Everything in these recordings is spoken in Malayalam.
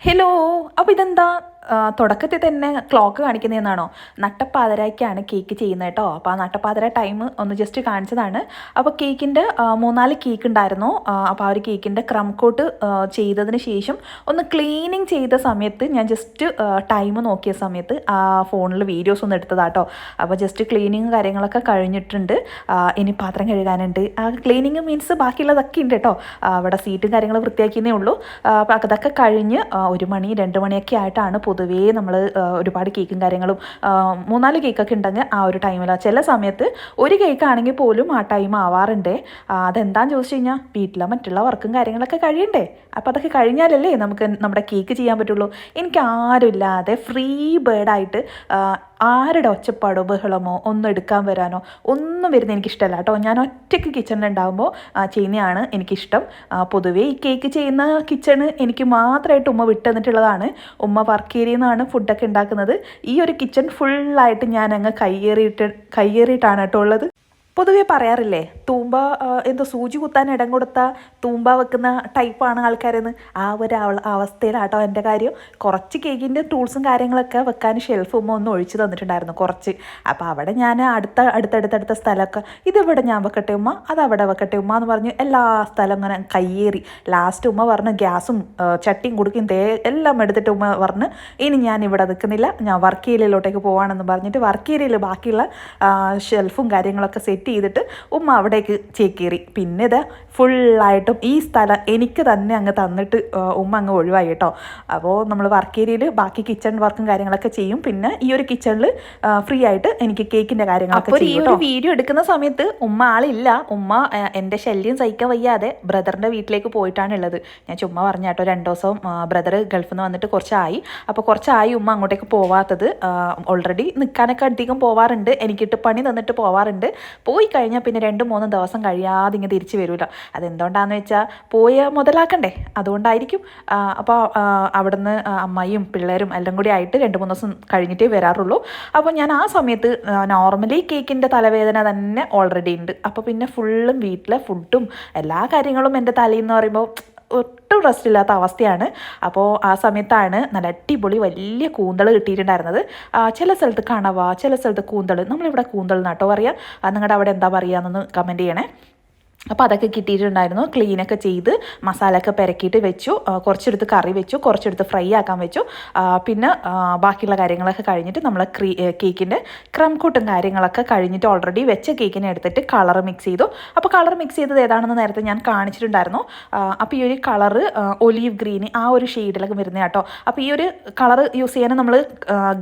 ഹലോ. അപ്പോൾ ഇതെന്താ തുടക്കത്തിൽ തന്നെ ക്ലോക്ക് കാണിക്കുന്നതെന്നാണോ? നട്ടപ്പാതിരയ്ക്കാണ് കേക്ക് ചെയ്യുന്നത് കേട്ടോ. അപ്പോൾ ആ നട്ടപ്പാതിര ടൈം ഒന്ന് ജസ്റ്റ് കാണിച്ചതാണ്. അപ്പോൾ കേക്കിൻ്റെ 3-4 കേക്ക് ഉണ്ടായിരുന്നു. അപ്പോൾ ആ ഒരു കേക്കിൻ്റെ ക്രം കോട്ട് ചെയ്തതിന് ശേഷം ഒന്ന് ക്ലീനിങ് ചെയ്ത സമയത്ത് ഞാൻ ജസ്റ്റ് ടൈം നോക്കിയ സമയത്ത് ഫോണിൽ വീഡിയോസ് ഒന്ന് എടുത്തതാട്ടോ. അപ്പോൾ ജസ്റ്റ് ക്ലീനിങ് കാര്യങ്ങളൊക്കെ കഴിഞ്ഞിട്ടുണ്ട്. ഇനി പാത്രം കഴുകാനുണ്ട്. ക്ലീനിങ് മീൻസ് ബാക്കിയുള്ളതൊക്കെ ഉണ്ട് കേട്ടോ. അവിടെ സീറ്റും കാര്യങ്ങളും വൃത്തിയാക്കിയേ ഉള്ളൂ. അപ്പോൾ അതൊക്കെ കഴിഞ്ഞ് 1 മണി 2 മണിയൊക്കെ ആയിട്ടാണ് പൊതുവേ നമ്മൾ ഒരുപാട് കേക്കും കാര്യങ്ങളും 3-4 കേക്കൊക്കെ ഉണ്ടെങ്കിൽ ആ ഒരു ടൈമിലാണ്. ചില സമയത്ത് ഒരു കേക്ക് ആണെങ്കിൽ പോലും ആ ടൈം ആവാറുണ്ട്. അതെന്താണെന്ന് ചോദിച്ചു കഴിഞ്ഞാൽ വീട്ടിലെ മറ്റുള്ള വർക്കും കാര്യങ്ങളൊക്കെ കഴിയണ്ടേ. അപ്പോൾ അതൊക്കെ കഴിഞ്ഞാലല്ലേ നമുക്ക് നമ്മുടെ കേക്ക് ചെയ്യാൻ പറ്റുള്ളൂ. എനിക്ക് ആരുമില്ലാതെ ഫ്രീ ബേർഡായിട്ട് ആരുടെ ഒച്ചപ്പാടോ ബഹളമോ ഒന്നും എടുക്കാൻ വരാനോ ഒന്നും വരുന്നത് എനിക്കിഷ്ടമല്ല കേട്ടോ. ഞാൻ ഒറ്റയ്ക്ക് കിച്ചണിലുണ്ടാകുമ്പോൾ ചെയ്യുന്നതാണ് എനിക്കിഷ്ടം. പൊതുവേ ഈ കേക്ക് ചെയ്യുന്ന കിച്ചണ് എനിക്ക് മാത്രമായിട്ട് ഉമ്മ വിട്ടു തന്നിട്ടുള്ളതാണ്. ഉമ്മ വർക്ക് ഏരിയയിൽ നിന്നാണ് ഫുഡൊക്കെ ഉണ്ടാക്കുന്നത്. ഈ ഒരു കിച്ചൺ ഫുള്ളായിട്ട് ഞാൻ അങ്ങ് കയ്യേറിയിട്ടാണ് കേട്ടോ ഉള്ളത്. പൊതുവേ പറയാറില്ലേ തൂമ്പ എന്തോ സൂചി കുത്താൻ ഇടം കൊടുത്ത തൂമ്പ വെക്കുന്ന ടൈപ്പാണ് ആൾക്കാരെന്ന്. ആ ഒരു അവസ്ഥയിലാട്ടോ എൻ്റെ കാര്യം. കുറച്ച് കേക്കിൻ്റെ ടൂൾസും കാര്യങ്ങളൊക്കെ വെക്കാൻ ഷെൽഫ് ഉമ്മ ഒന്ന് ഒഴിച്ച് തന്നിട്ടുണ്ടായിരുന്നു കുറച്ച്. അപ്പോൾ അവിടെ ഞാൻ അടുത്തടുത്ത സ്ഥലമൊക്കെ ഇതിവിടെ ഞാൻ വെക്കട്ടെ ഉമ്മ, അതവിടെ വെക്കട്ടെ ഉമ്മ എന്ന് പറഞ്ഞ് എല്ലാ സ്ഥലം ഇങ്ങനെ കയ്യേറി. ലാസ്റ്റ് ഉമ്മ പറഞ്ഞ് ഗ്യാസും ചട്ടിയും കുടുക്കും എല്ലാം എടുത്തിട്ട് ഉമ്മ പറഞ്ഞ് ഇനി ഞാൻ ഇവിടെ നിൽക്കുന്നില്ല, ഞാൻ വർക്ക് ഏരിയയിലോട്ടേക്ക് പോവാണെന്ന് പറഞ്ഞിട്ട് വർക്ക് ഏരിയയിൽ ബാക്കിയുള്ള ഷെൽഫും കാര്യങ്ങളൊക്കെ സെറ്റ് ചെയ്തിട്ട് ഉമ്മ അവിടേക്ക് ചേക്കേറി. പിന്നെ ഇത് ഫുള്ളായിട്ടും ഈ സ്ഥലം എനിക്ക് തന്നെ അങ്ങ് തന്നിട്ട് ഉമ്മ അങ്ങ് ഒഴിവായി കേട്ടോ. അപ്പോൾ നമ്മൾ വർക്ക് ഏരിയയിൽ ബാക്കി കിച്ചൺ വർക്കും കാര്യങ്ങളൊക്കെ ചെയ്യും. പിന്നെ ഈ ഒരു കിച്ചണിൽ ഫ്രീ ആയിട്ട് എനിക്ക് കേക്കിൻ്റെ കാര്യങ്ങളൊക്കെ ചെയ്യും. ഈ ഒരു വീഡിയോ എടുക്കുന്ന സമയത്ത് ഉമ്മ ആളില്ല. ഉമ്മ എൻ്റെ ശല്യം സഹിക്കാൻ വയ്യാതെ ബ്രദറിൻ്റെ വീട്ടിലേക്ക് പോയിട്ടാണ് ഉള്ളത്. ഞാൻ ചുമ്മാ പറഞ്ഞ കേട്ടോ. 2 ദിവസം ബ്രദർ ഗൾഫിൽ നിന്ന് വന്നിട്ട് കുറച്ചായി. അപ്പോൾ കുറച്ചായി ഉമ്മ അങ്ങോട്ടേക്ക് പോവാത്തത്. ഓൾറെഡി നിൽക്കാനൊക്കെ അധികം പോവാറുണ്ട്, എനിക്കിട്ട് പണി തന്നിട്ട് പോവാറുണ്ട്. പോയി കഴിഞ്ഞാൽ പിന്നെ 2-3 ദിവസം കഴിയാതെ ഇങ്ങനെ തിരിച്ച് വരില്ല. അതെന്തുകൊണ്ടാണെന്ന് വെച്ചാൽ പോയ മുതലാക്കണ്ടേ, അതുകൊണ്ടായിരിക്കും. അപ്പോൾ അവിടുന്ന് അമ്മയും പിള്ളേരും എല്ലാം കൂടി ആയിട്ട് 2-3 ദിവസം കഴിഞ്ഞിട്ടേ വരാറുള്ളൂ. അപ്പോൾ ഞാൻ ആ സമയത്ത് നോർമലി കേക്കിൻ്റെ തലവേദന തന്നെ ഓൾറെഡി ഉണ്ട്. അപ്പോൾ പിന്നെ ഫുള്ളും വീട്ടിലെ ഫുഡും എല്ലാ കാര്യങ്ങളും എൻ്റെ തലയെന്ന് പറയുമ്പോൾ ഒട്ടും റെസ്റ്റ് ഇല്ലാത്ത അവസ്ഥയാണ്. അപ്പോൾ ആ സമയത്താണ് നല്ല അടിപൊളി വലിയ കൂന്തൾ കിട്ടിയിട്ടുണ്ടായിരുന്നത്. ചില സ്ഥലത്ത് കണവ, ചില സ്ഥലത്ത് കൂന്തൾ. നമ്മളിവിടെ കൂന്തൾ എന്നാട്ടോ പറയാം. നിങ്ങളുടെ അവിടെ എന്താ പറയുക എന്നൊന്ന് കമൻറ്റ് ചെയ്യണേ. അപ്പോൾ അതൊക്കെ കിട്ടിയിട്ടുണ്ടായിരുന്നു. ക്ലീനൊക്കെ ചെയ്ത് മസാലയൊക്കെ പെരക്കിയിട്ട് വെച്ചു. കുറച്ചെടുത്ത് കറി വെച്ചു, കുറച്ചെടുത്ത് ഫ്രൈ ആക്കാൻ വെച്ചു. പിന്നെ ബാക്കിയുള്ള കാര്യങ്ങളൊക്കെ കഴിഞ്ഞിട്ട് നമ്മൾ കേക്കിൻ്റെ ക്രം കൂട്ടും കാര്യങ്ങളൊക്കെ കഴിഞ്ഞിട്ട് ഓൾറെഡി വെച്ച കേക്കിനെ എടുത്തിട്ട് കളർ മിക്സ് ചെയ്തു. അപ്പോൾ കളർ മിക്സ് ചെയ്തത് ഏതാണെന്ന് നേരത്തെ ഞാൻ കാണിച്ചിട്ടുണ്ടായിരുന്നു. അപ്പോൾ ഈ ഒരു കളറ് ഒലീവ് ഗ്രീൻ ആ ഒരു ഷെയ്ഡിലൊക്കെ വരുന്നത് കേട്ടോ. അപ്പോൾ ഈ ഒരു കളർ യൂസ് ചെയ്യാൻ നമ്മൾ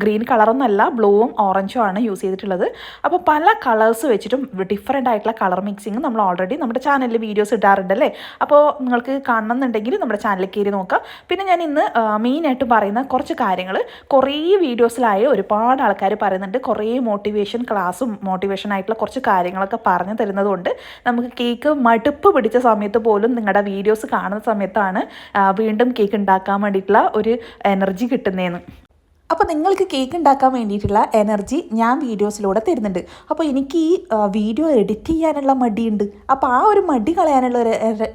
ഗ്രീൻ കളറൊന്നുമല്ല, ബ്ലൂവും ഓറഞ്ചും ആണ് യൂസ് ചെയ്തിട്ടുള്ളത്. അപ്പോൾ പല കളേഴ്സ് വെച്ചിട്ടും ഡിഫറെൻ്റ് ആയിട്ടുള്ള കളർ മിക്സിങ് നമ്മൾ ഓൾറെഡി നമ്മുടെ ചാനലിൽ വീഡിയോസ് ഇടാറുണ്ടല്ലേ. അപ്പോൾ നിങ്ങൾക്ക് കാണണമെന്നുണ്ടെങ്കിൽ നമ്മുടെ ചാനലിൽ കയറി നോക്കാം. പിന്നെ ഞാൻ ഇന്ന് മെയിനായിട്ട് പറയുന്ന കുറച്ച് കാര്യങ്ങൾ കുറേ വീഡിയോസിലായി ഒരുപാട് ആൾക്കാർ പറയുന്നുണ്ട്. കുറേ മോട്ടിവേഷൻ ക്ലാസ്സും മോട്ടിവേഷൻ ആയിട്ടുള്ള കുറച്ച് കാര്യങ്ങളൊക്കെ പറഞ്ഞു തരുന്നതുകൊണ്ട് നമുക്ക് കേക്ക് മടുപ്പ് പിടിച്ച സമയത്ത് പോലും നിങ്ങളുടെ വീഡിയോസ് കാണുന്ന സമയത്താണ് വീണ്ടും കേക്ക് ഉണ്ടാക്കാൻ വേണ്ടിയിട്ടുള്ള ഒരു എനർജി കിട്ടുന്നതെന്ന്. അപ്പോൾ നിങ്ങൾക്ക് കേക്ക് ഉണ്ടാക്കാൻ വേണ്ടിയിട്ടുള്ള എനർജി ഞാൻ വീഡിയോസിലൂടെ തരുന്നുണ്ട്. അപ്പോൾ എനിക്ക് ഈ വീഡിയോ എഡിറ്റ് ചെയ്യാനുള്ള മടിയുണ്ട്. അപ്പോൾ ആ ഒരു മടി കളയാനുള്ള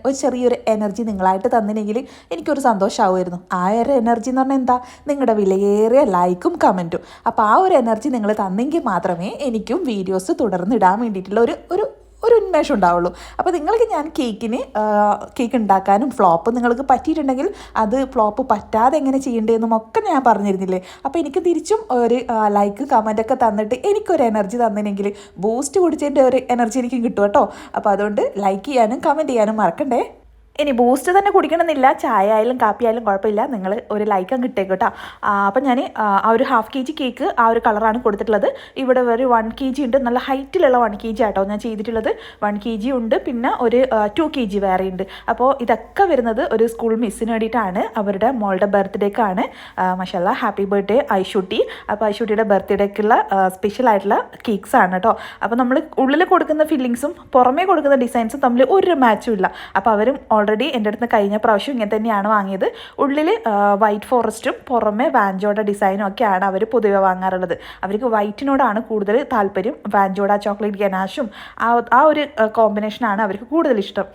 ഒരു ചെറിയൊരു എനർജി നിങ്ങളായിട്ട് തന്നില്ലെങ്കിൽ എനിക്കൊരു സന്തോഷമാവുമായിരുന്നു. ആ ഒരു എനർജി എന്ന് പറഞ്ഞാൽ എന്താ? നിങ്ങളുടെ വിലയേറിയ ലൈക്കും കമൻറ്റും. അപ്പോൾ ആ ഒരു എനർജി നിങ്ങൾ തന്നെങ്കിൽ മാത്രമേ എനിക്കും വീഡിയോസ് തുടർന്ന് ഇടാൻ വേണ്ടിയിട്ടുള്ള ഒരു ഉന്മേഷം ഉണ്ടാവുള്ളൂ. അപ്പോൾ നിങ്ങൾക്ക് ഞാൻ കേക്ക് ഉണ്ടാക്കാനും ഫ്ലോപ്പ് നിങ്ങൾക്ക് പറ്റിയിട്ടുണ്ടെങ്കിൽ അത് ഫ്ലോപ്പ് പറ്റാതെ എങ്ങനെ ചെയ്യേണ്ടതെന്നും ഒക്കെ ഞാൻ പറഞ്ഞിരുന്നില്ലേ. അപ്പോൾ എനിക്ക് തിരിച്ചും ഒരു ലൈക്ക് കമൻറ്റൊക്കെ തന്നിട്ട് എനിക്കൊരു എനർജി തന്നില്ലെങ്കിൽ ബൂസ്റ്റ് കുടിച്ചതിൻ്റെ ഒരു എനർജി എനിക്ക് കിട്ടും കേട്ടോ. അപ്പോൾ അതുകൊണ്ട് ലൈക്ക് ചെയ്യാനും കമൻറ്റ് ചെയ്യാനും മറക്കണ്ടേ. ഇനി ബൂസ്റ്റ് തന്നെ കുടിക്കണമെന്നില്ല, ചായ ആയാലും കാപ്പി ആയാലും കുഴപ്പമില്ല, നിങ്ങൾ ഒരു ലൈക്ക് അങ്ങ് ഇട്ടേക്കും കേട്ടോ. അപ്പം ഞാൻ ആ ഒരു 1/2 kg കേക്ക് ആ ഒരു കളറാണ് കൊടുത്തിട്ടുള്ളത്. ഇവിടെ ഒരു 1 kg ഉണ്ട്, നല്ല ഹൈറ്റിലുള്ള 1 kg ആട്ടോ ഞാൻ ചെയ്തിട്ടുള്ളത്. 1 kg ഉണ്ട്, പിന്നെ ഒരു 2 kg വേറെ ഉണ്ട്. അപ്പോൾ ഇതൊക്കെ വരുന്നത് ഒരു സ്കൂൾ മിസ്സിന് വേണ്ടിയിട്ടാണ്, അവരുടെ മോളുടെ ബർത്ത്ഡേക്കാണ്. മാഷാല്ലാ ഹാപ്പി ബർത്ത്ഡേ ഐഷൂട്ടി. അപ്പോൾ ഐഷൂട്ടിയുടെ ബർത്ത്ഡേക്കുള്ള സ്പെഷ്യൽ ആയിട്ടുള്ള കേക്ക്സ് ആണ് കേട്ടോ. അപ്പോൾ നമ്മൾ ഉള്ളിൽ കൊടുക്കുന്ന ഫില്ലിങ്സും പുറമേ കൊടുക്കുന്ന ഡിസൈൻസും തമ്മിൽ ഒരു മാച്ചും ഇല്ല. അപ്പോൾ അവരും ഓൾറെഡി എൻ്റെ അടുത്ത് കഴിഞ്ഞ പ്രാവശ്യം ഇങ്ങനെ തന്നെയാണ് വാങ്ങിയത്. ഉള്ളിൽ വൈറ്റ് ഫോറസ്റ്റും പുറമെ വാഞ്ചോഡ ഡിസൈനും ഒക്കെയാണ് അവർ പൊതുവെ വാങ്ങാറുള്ളത്. അവർക്ക് വൈറ്റിനോടാണ് കൂടുതൽ താല്പര്യം. വാഞ്ചോഡ ചോക്ലേറ്റ് ഗനാഷും ആ ഒരു കോമ്പിനേഷനാണ് അവർക്ക് കൂടുതൽ ഇഷ്ടം.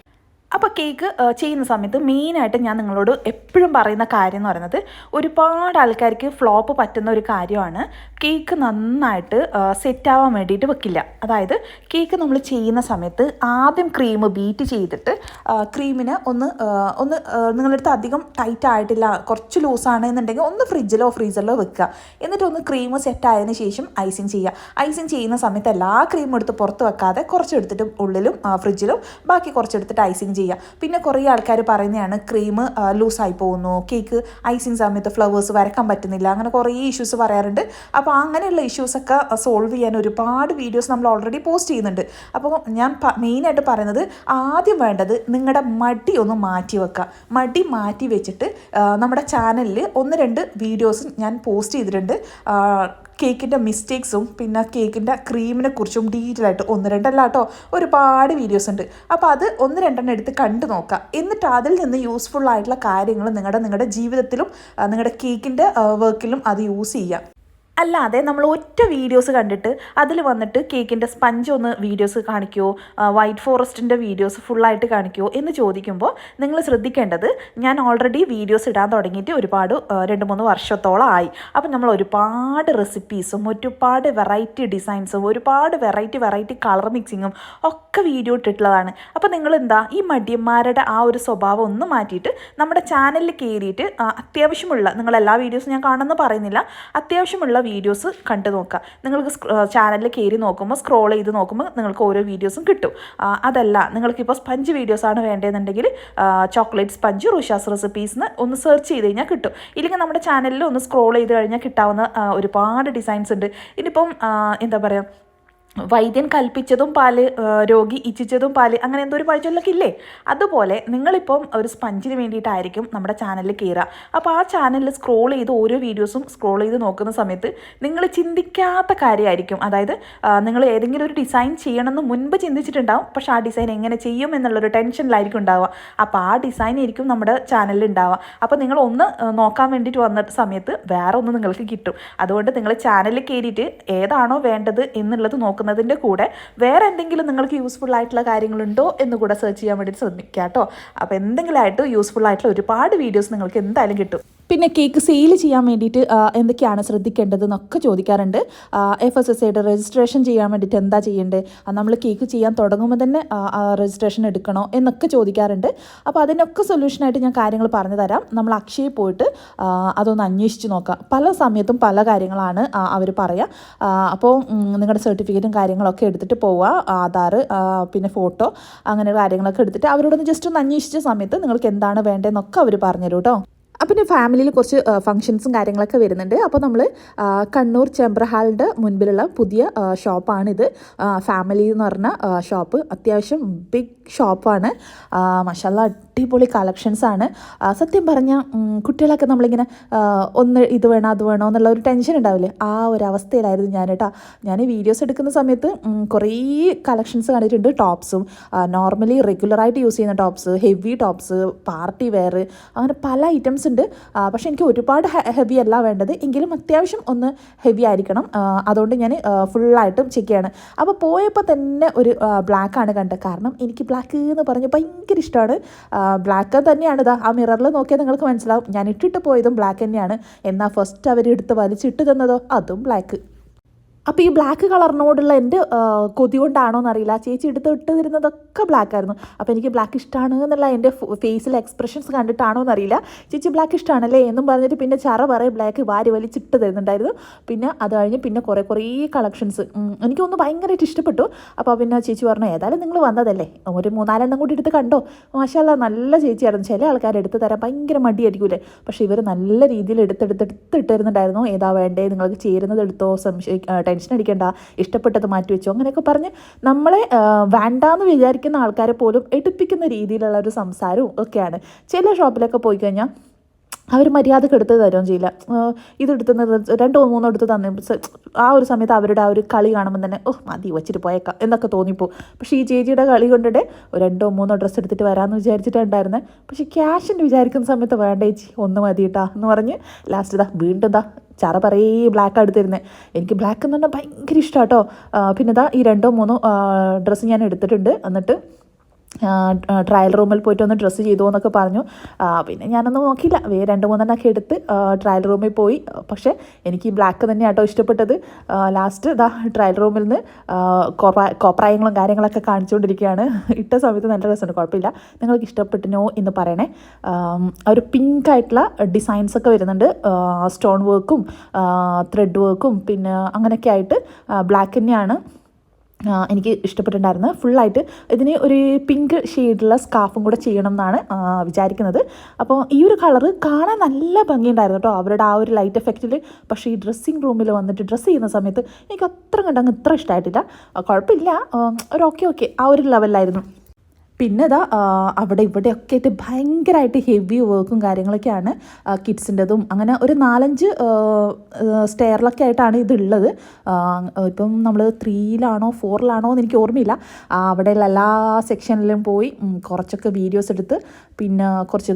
അപ്പോൾ കേക്ക് ചെയ്യുന്ന സമയത്ത് മെയിനായിട്ട് ഞാൻ നിങ്ങളോട് എപ്പോഴും പറയുന്ന കാര്യം എന്ന് പറയുന്നത്, ഒരുപാട് ആൾക്കാർക്ക് ഫ്ലോപ്പ് പറ്റുന്ന ഒരു കാര്യമാണ് കേക്ക് നന്നായിട്ട് സെറ്റാവാൻ വേണ്ടിയിട്ട് വെക്കില്ല. അതായത് കേക്ക് നമ്മൾ ചെയ്യുന്ന സമയത്ത് ആദ്യം ക്രീം ബീറ്റ് ചെയ്തിട്ട് ക്രീമിന് ഒന്ന് നിങ്ങളടുത്ത് അധികം ടൈറ്റ് ആയിട്ടില്ല, കുറച്ച് ലൂസാണ് എന്നുണ്ടെങ്കിൽ ഒന്ന് ഫ്രിഡ്ജിലോ ഫ്രീസറിലോ വെക്കുക. എന്നിട്ട് ഒന്ന് ക്രീം സെറ്റായതിനു ശേഷം ഐസിങ് ചെയ്യുക. ഐസിങ് ചെയ്യുന്ന സമയത്ത് എല്ലാ ക്രീമും എടുത്ത് പുറത്ത് വെക്കാതെ കുറച്ചെടുത്തിട്ട് ഉള്ളിലും ഫ്രിഡ്ജിലും ബാക്കി കുറച്ചെടുത്തിട്ട് ഐസിങ് ചെയ്യുക. പിന്നെ കുറേ ആൾക്കാർ പറയുന്നതാണ് ക്രീം ലൂസായി പോകുന്നു, കേക്ക് ഐസിങ് സമയത്ത് ഫ്ലവേഴ്സ് വരക്കാൻ പറ്റുന്നില്ല, അങ്ങനെ കുറേ ഇഷ്യൂസ് പറയാറുണ്ട്. അപ്പോൾ അങ്ങനെയുള്ള ഇഷ്യൂസൊക്കെ സോൾവ് ചെയ്യാൻ ഒരുപാട് വീഡിയോസ് നമ്മൾ ഓൾറെഡി പോസ്റ്റ് ചെയ്യുന്നുണ്ട്. അപ്പോൾ ഞാൻ മെയിനായിട്ട് പറയുന്നത്, ആദ്യം വേണ്ടത് നിങ്ങളുടെ മടി ഒന്ന് മാറ്റി വെക്കുക. മടി മാറ്റി വെച്ചിട്ട് നമ്മുടെ ചാനലിൽ 1-2 വീഡിയോസ് ഞാൻ പോസ്റ്റ് ചെയ്തിട്ടുണ്ട്. കേക്കിൻ്റെ മിസ്റ്റേക്സും പിന്നെ കേക്കിൻ്റെ ക്രീമിനെ കുറിച്ചും ഡീറ്റെയിൽ ആയിട്ട് 1-2 അല്ല കേട്ടോ, ഒരുപാട് വീഡിയോസ് ഉണ്ട്. അപ്പോൾ അത് 1-2 എടുത്ത് കണ്ടു നോക്കുക. എന്നിട്ട് അതിൽ നിന്ന് യൂസ്ഫുൾ ആയിട്ടുള്ള കാര്യങ്ങൾ നിങ്ങളുടെ ജീവിതത്തിലും നിങ്ങളുടെ കേക്കിൻ്റെ വർക്കിലും അത് യൂസ് ചെയ്യുക. അല്ലാതെ നമ്മൾ ഒറ്റ വീഡിയോസ് കണ്ടിട്ട് അതിൽ വന്നിട്ട് കേക്കിൻ്റെ സ്പഞ്ച് ഒന്ന് വീഡിയോസ് കാണിക്കുമോ, വൈറ്റ് ഫോറസ്റ്റിൻ്റെ വീഡിയോസ് ഫുള്ളായിട്ട് കാണിക്കുമോ എന്ന് ചോദിക്കുമ്പോൾ നിങ്ങൾ ശ്രദ്ധിക്കേണ്ടത്, ഞാൻ ഓൾറെഡി വീഡിയോസ് ഇടാൻ തുടങ്ങിയിട്ട് ഒരുപാട് 2-3 വർഷത്തോളം ആയി. അപ്പം നമ്മൾ ഒരുപാട് റെസിപ്പീസും ഒരുപാട് വെറൈറ്റി ഡിസൈൻസും ഒരുപാട് വെറൈറ്റി കളർ മിക്സിങ്ങും ഒക്കെ വീഡിയോ ഇട്ടിട്ടുള്ളതാണ്. അപ്പോൾ നിങ്ങൾ എന്താ, ഈ മടിയന്മാരുടെ ആ ഒരു സ്വഭാവം ഒന്ന് മാറ്റിയിട്ട് നമ്മുടെ ചാനലിൽ കയറിയിട്ട് അത്യാവശ്യമുള്ള, നിങ്ങളെല്ലാ വീഡിയോസും ഞാൻ കാണുമെന്ന് പറയുന്നില്ല, അത്യാവശ്യമുള്ള വീഡിയോസ് കണ്ടു നോക്കുക. നിങ്ങൾക്ക് ചാനലിൽ കയറി നോക്കുമ്പോൾ സ്ക്രോൾ ചെയ്ത് നോക്കുമ്പോൾ നിങ്ങൾക്ക് ഓരോ വീഡിയോസും കിട്ടും. അതല്ല നിങ്ങൾക്കിപ്പോൾ സ്പഞ്ച് വീഡിയോസാണ് വേണ്ടതെന്നുണ്ടെങ്കിൽ ചോക്ലേറ്റ് സ്പഞ്ച് റുഷാസ് റെസിപ്പീസ്ന്ന് ഒന്ന് സെർച്ച് ചെയ്ത് കഴിഞ്ഞാൽ കിട്ടും. ഇല്ലെങ്കിൽ നമ്മുടെ ചാനലിൽ ഒന്ന് സ്ക്രോൾ ചെയ്ത് കഴിഞ്ഞാൽ കിട്ടാവുന്ന ഒരുപാട് ഡിസൈൻസ് ഉണ്ട്. ഇനിയിപ്പം എന്താ പറയുക, വൈദ്യൻ കൽപ്പിച്ചതും പാല്, രോഗി ഇച്ഛിച്ചതും പാല്, അങ്ങനെ എന്തോ ഒരു പഴഞ്ചൊല്ലൊക്കെ ഇല്ലേ? അതുപോലെ നിങ്ങളിപ്പം ഒരു സ്പഞ്ചിന് വേണ്ടിയിട്ടായിരിക്കും നമ്മുടെ ചാനലിൽ കയറുക. അപ്പോൾ ആ ചാനലിൽ സ്ക്രോൾ ചെയ്ത് ഓരോ വീഡിയോസും സ്ക്രോൾ ചെയ്ത് നോക്കുന്ന സമയത്ത് നിങ്ങൾ ചിന്തിക്കാത്ത കാര്യമായിരിക്കും. അതായത് നിങ്ങൾ ഏതെങ്കിലും ഒരു ഡിസൈൻ ചെയ്യണമെന്ന് മുൻപ് ചിന്തിച്ചിട്ടുണ്ടാവും, പക്ഷേ ആ ഡിസൈൻ എങ്ങനെ ചെയ്യും എന്നുള്ളൊരു ടെൻഷനിലായിരിക്കും ഉണ്ടാവുക. അപ്പോൾ ആ ഡിസൈൻ ആയിരിക്കും നമ്മുടെ ചാനലിൽ ഉണ്ടാവുക. അപ്പോൾ നിങ്ങൾ ഒന്ന് നോക്കാൻ വേണ്ടിയിട്ട് വന്ന സമയത്ത് വേറെ ഒന്ന് നിങ്ങൾക്ക് കിട്ടും. അതുകൊണ്ട് നിങ്ങൾ ചാനലിൽ കയറിയിട്ട് ഏതാണോ വേണ്ടത് എന്നുള്ളത് നോക്കുന്നത് കൂടെ വേറെ എന്തെങ്കിലും നിങ്ങൾക്ക് യൂസ്ഫുൾ ആയിട്ടുള്ള കാര്യങ്ങളുണ്ടോ എന്ന് കൂടെ സെർച്ച് ചെയ്യാൻ വേണ്ടി ശ്രമിക്കുക കേട്ടോ. അപ്പോൾ എന്തെങ്കിലും ആയിട്ട് യൂസ്ഫുൾ ആയിട്ടുള്ള ഒരുപാട് വീഡിയോസ് നിങ്ങൾക്ക് എന്തായാലും കിട്ടും. പിന്നെ കേക്ക് സെയിൽ ചെയ്യാൻ വേണ്ടിയിട്ട് എന്തൊക്കെയാണ് ശ്രദ്ധിക്കേണ്ടത് എന്നൊക്കെ ചോദിക്കാറുണ്ട്. FSSAയുടെ രജിസ്ട്രേഷൻ ചെയ്യാൻ വേണ്ടിയിട്ട് എന്താ ചെയ്യേണ്ടത്, നമ്മൾ കേക്ക് ചെയ്യാൻ തുടങ്ങുമ്പോൾ തന്നെ രജിസ്ട്രേഷൻ എടുക്കണോ എന്നൊക്കെ ചോദിക്കാറുണ്ട്. അപ്പോൾ അതിനൊക്കെ സൊല്യൂഷനായിട്ട് ഞാൻ കാര്യങ്ങൾ പറഞ്ഞു തരാം. നമ്മൾ അക്ഷയയിൽ പോയിട്ട് അതൊന്ന് അന്വേഷിച്ച് നോക്കാം. പല സമയത്തും പല കാര്യങ്ങളാണ് അവർ പറയുക. അപ്പോൾ നിങ്ങളുടെ സർട്ടിഫിക്കറ്റും കാര്യങ്ങളൊക്കെ എടുത്തിട്ട് പോവുക, ആധാർ, പിന്നെ ഫോട്ടോ, അങ്ങനെ കാര്യങ്ങളൊക്കെ എടുത്തിട്ട് അവരോടൊന്ന് ജസ്റ്റ് ഒന്ന് അന്വേഷിച്ച സമയത്ത് നിങ്ങൾക്ക് എന്താണ് വേണ്ടതെന്നൊക്കെ അവർ പറഞ്ഞുതരും കേട്ടോ. അപ്പം പിന്നെ ഫാമിലിയിൽ കുറച്ച് ഫങ്ഷൻസും കാര്യങ്ങളൊക്കെ വരുന്നുണ്ട്. അപ്പോൾ നമ്മൾ കണ്ണൂർ ചെമ്പ്രഹാളിൻ്റെ മുൻപിലുള്ള പുതിയ ഷോപ്പാണിത്. ഫാമിലി എന്ന് പറഞ്ഞ ഷോപ്പ് അത്യാവശ്യം ബിഗ് ഷോപ്പാണ്. മാഷാല്ലാ അടിപൊളി കളക്ഷൻസാണ്. സത്യം പറഞ്ഞാൽ കുട്ടികളൊക്കെ നമ്മളിങ്ങനെ ഒന്ന് ഇത് വേണോ അത് വേണോ എന്നുള്ള ഒരു ടെൻഷൻ ഉണ്ടാവില്ലേ, ആ ഒരു അവസ്ഥയിലായിരുന്നു ഞാൻ കേട്ടോ. ഞാൻ വീഡിയോസ് എടുക്കുന്ന സമയത്ത് കുറേ കളക്ഷൻസ് കണ്ടിട്ടുണ്ട്. ടോപ്സും നോർമലി റെഗുലറായിട്ട് യൂസ് ചെയ്യുന്ന tops, heavy tops, party wear, അങ്ങനെ പല ഐറ്റംസ് ഉണ്ട്. പക്ഷേ എനിക്ക് ഒരുപാട് ഹെവി അല്ല വേണ്ടത്, എങ്കിലും അത്യാവശ്യം ഒന്ന് ഹെവി ആയിരിക്കണം. അതുകൊണ്ട് ഞാൻ ഫുള്ളായിട്ടും ചെക്ക് ചെയ്യാണ്. അപ്പോൾ പോയപ്പോൾ തന്നെ ഒരു ബ്ലാക്കാണ് കണ്ടത്. കാരണം എനിക്ക് ബ്ലാക്ക് എന്ന് പറഞ്ഞ് ഭയങ്കര ഇഷ്ടമാണ്. ബ്ലാക്ക് തന്നെയാണ്. ഇതാ ആ മിററിൽ നോക്കിയാൽ നിങ്ങൾക്ക് മനസ്സിലാവും. ഞാൻ ഇട്ടിട്ട് പോയതും ബ്ലാക്ക് തന്നെയാണ്. എന്നാൽ ഫസ്റ്റ് അവർ എടുത്ത് വലിച്ചിട്ട് തന്നതോ അതും ബ്ലാക്ക്. അപ്പോൾ ഈ ബ്ലാക്ക് കളറിനോടുള്ള എൻ്റെ കൊതി കൊണ്ടാണോ എന്നറിയില്ല, ചേച്ചി ഇട്ട് തരുന്നതൊക്കെ ബ്ലാക്ക് ആയിരുന്നു. അപ്പോൾ എനിക്ക് ബ്ലാക്ക് ഇഷ്ടമാണ് എന്നുള്ള എൻ്റെ ഫേസിലെ എക്സ്പ്രഷൻസ് കണ്ടിട്ടാണോ എന്നറിയില്ല, ചേച്ചി ബ്ലാക്ക് ഇഷ്ടമാണല്ലേ എന്നും പറഞ്ഞിട്ട് പിന്നെ പറയും ബ്ലാക്ക് വാരി വലിച്ചിട്ട് തരുന്നുണ്ടായിരുന്നു. പിന്നെ അത് കഴിഞ്ഞ് പിന്നെ കുറേ കളക്ഷൻസ് എനിക്കൊന്ന് ഭയങ്കരമായിട്ട് ഇഷ്ടപ്പെട്ടു. അപ്പോൾ പിന്നെ ചേച്ചി പറഞ്ഞു, ഏതായാലും നിങ്ങൾ വന്നതല്ലേ, ഒരു 3-4 കൂടി എടുത്ത് കണ്ടോ, മാഷാല്ലാ നല്ല ചേച്ചിയായിരുന്നു. ചില ആൾക്കാർ എടുത്ത് തരാൻ ഭയങ്കര മടിയായിരിക്കൂലേ, പക്ഷേ ഇവർ നല്ല രീതിയിൽ ഇട്ടിരുന്നുണ്ടായിരുന്നു. ഏതാ വേണ്ടേ, നിങ്ങൾക്ക് ചേരുന്നത് എടുത്തോ, ടെൻഷൻ അടിക്കേണ്ട, ഇഷ്ടപ്പെട്ടത് മാറ്റി വെച്ചോ, അങ്ങനെയൊക്കെ പറഞ്ഞ് നമ്മളെ വേണ്ടാന്ന് വിചാരിക്കുന്ന ആൾക്കാരെ പോലും എടുപ്പിക്കുന്ന രീതിയിലുള്ള ഒരു സംസാരവും ഒക്കെയാണ്. ചില ഷോപ്പിലൊക്കെ പോയി കഴിഞ്ഞാൽ അവർ മര്യാദക്ക് എടുത്ത് തരുകയും ചെയ്യില്ല. ഇതെടുത്തുന്നത് 2-3 എടുത്ത് തന്നെ ആ ഒരു സമയത്ത് അവരുടെ ആ ഒരു കളി കാണുമ്പോൾ തന്നെ മതി വച്ചിട്ട് പോയേക്കാം എന്നൊക്കെ തോന്നിപ്പോവും. പക്ഷേ ഈ ചേച്ചിയുടെ കളി കൊണ്ടിട്ട് 2-3 ഡ്രസ്സ് എടുത്തിട്ട് വരാമെന്ന് വിചാരിച്ചിട്ടുണ്ടായിരുന്നത്. പക്ഷേ ക്യാഷിൻ്റെ വിചാരിക്കുന്ന സമയത്ത് വേണ്ട ചേച്ചി ഒന്ന് മതിയിട്ടാ എന്ന് പറഞ്ഞ് ലാസ്റ്റ് വീണ്ടും പറയേ ബ്ലാക്ക് എടുത്തിരുന്നത്. എനിക്ക് ബ്ലാക്ക് എന്ന് പറഞ്ഞാൽ ഭയങ്കര ഇഷ്ടമാണ് കേട്ടോ. പിന്നെ ഈ 2-3 ഡ്രസ്സ് ഞാൻ എടുത്തിട്ടുണ്ട്. എന്നിട്ട് ട്രയൽ റൂമിൽ പോയിട്ട് ഒന്ന് ഡ്രസ്സ് ചെയ്തു എന്നൊക്കെ പറഞ്ഞു. പിന്നെ ഞാനൊന്നും നോക്കിയില്ല, 2-3 എടുത്ത് ട്രയൽ റൂമിൽ പോയി. പക്ഷേ എനിക്ക് ഈ ബ്ലാക്ക് തന്നെയാട്ടോ ഇഷ്ടപ്പെട്ടത്. ലാസ്റ്റ് ട്രയൽ റൂമിൽ നിന്ന് കോപ്രായങ്ങളും കാര്യങ്ങളൊക്കെ കാണിച്ചുകൊണ്ടിരിക്കുകയാണ്. ഇട്ട സമയത്ത് നല്ല രസമുണ്ട്, കുഴപ്പമില്ല. നിങ്ങൾക്ക് ഇഷ്ടപ്പെട്ടിനോ എന്ന് പറയണേ. ഒരു പിങ്ക് ആയിട്ടുള്ള ഡിസൈൻസൊക്കെ വരുന്നുണ്ട്, സ്റ്റോൺ വർക്കും ത്രെഡ് വർക്കും പിന്നെ അങ്ങനെയൊക്കെ ആയിട്ട്. ബ്ലാക്ക് തന്നെയാണ് എനിക്ക് ഇഷ്ടപ്പെട്ടിട്ടുണ്ടായിരുന്നു. ഫുള്ളായിട്ട് ഇതിന് ഒരു പിങ്ക് ഷെയ്ഡുള്ള സ്കാർഫും കൂടെ ചെയ്യണം എന്നാണ് വിചാരിക്കുന്നത്. അപ്പോൾ ഈ ഒരു കളറ് കാണാൻ നല്ല ഭംഗിയുണ്ടായിരുന്നു കേട്ടോ, അവരുടെ ആ ഒരു ലൈറ്റ് എഫക്റ്റിൽ. പക്ഷേ ഈ ഡ്രസ്സിങ് റൂമിൽ വന്നിട്ട് ഡ്രസ്സ് ചെയ്യുന്ന സമയത്ത് എനിക്ക് അത്ര കണ്ടങ്ങ് ഇത്ര ഇഷ്ടമായിട്ടില്ല. കുഴപ്പമില്ല, ഒരു ഓക്കെ ആ ഒരു ലെവലിലായിരുന്നു. പിന്നെ അവിടെ ഇവിടെയൊക്കെ ആയിട്ട് ഭയങ്കരമായിട്ട് ഹെവി വർക്കും കാര്യങ്ങളൊക്കെയാണ് കിഡ്സിൻ്റെതും. അങ്ങനെ ഒരു 4-5 സ്റ്റെയറിലൊക്കെ ആയിട്ടാണ് ഇതുള്ളത്. ഇപ്പം നമ്മൾ 3-ലാണോ 4-ലാണോ എന്ന് എനിക്ക് ഓർമ്മയില്ല. അവിടെയുള്ള എല്ലാ സെക്ഷനിലും പോയി കുറച്ചൊക്കെ വീഡിയോസ് എടുത്ത്, പിന്നെ കുറച്ച്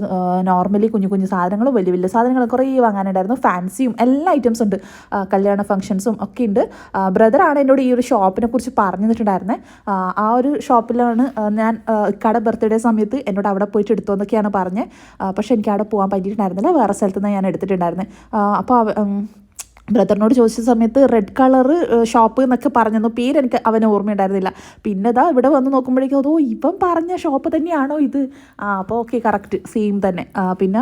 നോർമലി കുഞ്ഞു സാധനങ്ങളും വലിയ വലിയ സാധനങ്ങൾ കുറേ വാങ്ങാനുണ്ടായിരുന്നു. ഫാൻസിയും എല്ലാ ഐറ്റംസും ഉണ്ട്, കല്യാണ ഫംഗ്ഷൻസും ഒക്കെ ഉണ്ട്. ബ്രദറാണ് എന്നോട് ഈ ഒരു ഷോപ്പിനെ കുറിച്ച് പറഞ്ഞു തന്നിട്ടുണ്ടായിരുന്നത്. ആ ഒരു ഷോപ്പിലാണ് ഞാൻ ഇക്കാടെ ബർത്ത്ഡേ സമയത്ത് എന്നോട് അവിടെ പോയിട്ട് എടുത്തോ എന്നൊക്കെയാണ് പറഞ്ഞത്. പക്ഷേ എനിക്ക് അവിടെ പോകാൻ പറ്റിയിട്ടുണ്ടായിരുന്നില്ല, വേറെ സ്ഥലത്ത് നിന്ന് ഞാൻ എടുത്തിട്ടുണ്ടായിരുന്നത്. അപ്പോൾ ബ്രദറിനോട് ചോദിച്ച സമയത്ത് റെഡ് കളർ ഷോപ്പ് എന്നൊക്കെ പറഞ്ഞെന്നു, പേരെനിക്ക് അവന് ഓർമ്മയുണ്ടായിരുന്നില്ല. പിന്നെ ഇവിടെ വന്ന് നോക്കുമ്പോഴേക്കും അതോ ഇവൻ പറഞ്ഞ ഷോപ്പ് തന്നെയാണോ ഇത്? അപ്പോൾ ഓക്കെ, കറക്റ്റ് സെയിം തന്നെ. പിന്നെ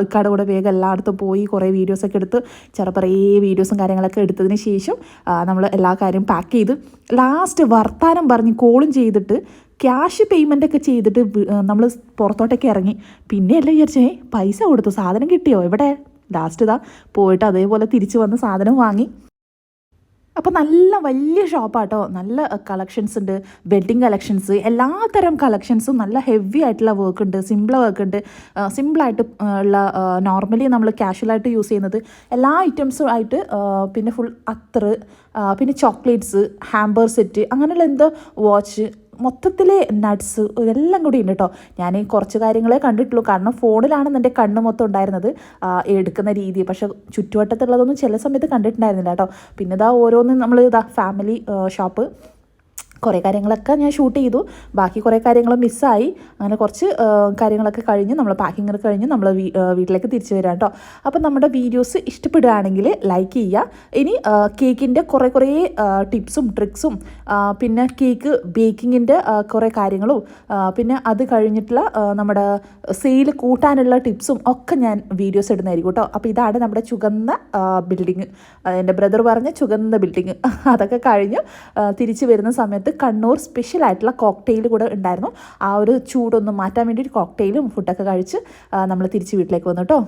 ഇക്കാടെ കൂടെ വേഗം എല്ലായിടത്തും പോയി കുറേ വീഡിയോസൊക്കെ എടുത്ത് ചെറുപ്പറേ വീഡിയോസും കാര്യങ്ങളൊക്കെ എടുത്തതിന് ശേഷം നമ്മൾ എല്ലാ കാര്യം പാക്ക് ചെയ്ത് ലാസ്റ്റ് വർത്താനം പറഞ്ഞ് കോളും ചെയ്തിട്ട് ക്യാഷ് പേയ്മെൻ്റ് ഒക്കെ ചെയ്തിട്ട് നമ്മൾ പുറത്തോട്ടൊക്കെ ഇറങ്ങി. പിന്നെയല്ലേ വിചാരിച്ചേ പൈസ കൊടുത്തു, സാധനം കിട്ടിയോ എവിടെ? ലാസ്റ്റ് പോയിട്ട് അതേപോലെ തിരിച്ച് വന്ന് സാധനം വാങ്ങി. അപ്പോൾ നല്ല വലിയ ഷോപ്പാട്ടോ, നല്ല കളക്ഷൻസ് ഉണ്ട്, വെഡ്ഡിങ് കളക്ഷൻസ്, എല്ലാത്തരം കളക്ഷൻസും. നല്ല ഹെവി ആയിട്ടുള്ള വർക്ക് ഉണ്ട്, സിമ്പിൾ വർക്ക് ഉണ്ട്, സിമ്പിളായിട്ട് ഉള്ള നോർമലി നമ്മൾ കാഷ്വലായിട്ട് യൂസ് ചെയ്യുന്നത് എല്ലാ ഐറ്റംസും ആയിട്ട്. പിന്നെ ഫുൾ അത്തർ, പിന്നെ ചോക്ലേറ്റ്സ്, ഹാമ്പർ സെറ്റ്, അങ്ങനെയുള്ള എന്തോ വാച്ച്, മൊത്തത്തിൽ നട്ട്സ് ഇതെല്ലാം കൂടി ഉണ്ട് കേട്ടോ. ഞാൻ കുറച്ച് കാര്യങ്ങളെ കണ്ടിട്ടുള്ളൂ, കാരണം ഫോണിലാണ് എൻ്റെ കണ്ണ് മൊത്തം ഉണ്ടായിരുന്നത് എടുക്കുന്ന രീതി. പക്ഷേ ചുറ്റുവട്ടത്തുള്ളതൊന്നും ചില സമയത്ത് കണ്ടിട്ടുണ്ടായിരുന്നില്ല കേട്ടോ. പിന്നെ ഓരോന്നും നമ്മൾ ഫാമിലി ഷോപ്പ് കുറേ കാര്യങ്ങളൊക്കെ ഞാൻ ഷൂട്ട് ചെയ്തു, ബാക്കി കുറേ കാര്യങ്ങൾ മിസ്സായി. അങ്ങനെ കുറച്ച് കാര്യങ്ങളൊക്കെ കഴിഞ്ഞ് നമ്മൾ പാക്കിങ് കഴിഞ്ഞ് നമ്മൾ വീട്ടിലേക്ക് തിരിച്ചു വരാം കേട്ടോ. അപ്പം നമ്മുടെ വീഡിയോസ് ഇഷ്ടപ്പെടുകയാണെങ്കിൽ ലൈക്ക് ചെയ്യുക. ഇനി കേക്കിൻ്റെ കുറേ ടിപ്സും ട്രിക്സും പിന്നെ കേക്ക് ബേക്കിങ്ങിൻ്റെ കുറേ കാര്യങ്ങളും പിന്നെ അത് കഴിഞ്ഞിട്ടുള്ള നമ്മുടെ സെയിൽ കൂട്ടാനുള്ള ടിപ്സും ഒക്കെ ഞാൻ വീഡിയോസ് ഇടുന്നതായിരിക്കും കേട്ടോ. അപ്പോൾ ഇതാണ് നമ്മുടെ ചുവന്ന ബിൽഡിങ്, എൻ്റെ ബ്രദർ പറഞ്ഞ ചുവന്ന ബിൽഡിങ്. അതൊക്കെ കഴിഞ്ഞ് തിരിച്ച് വരുന്ന സമയത്ത് കണ്ണൂർ സ്പെഷ്യലായിട്ടുള്ള കോക്ടെയിൽ കൂടെ ഉണ്ടായിരുന്നു. ആ ഒരു ചൂടൊന്ന് മാറ്റാൻ വേണ്ടി ഒരു കോക്ടെയിലും ഫുഡൊക്കെ കഴിച്ച് നമ്മൾ തിരിച്ച് വീട്ടിലേക്ക് വന്നു കേട്ടോ.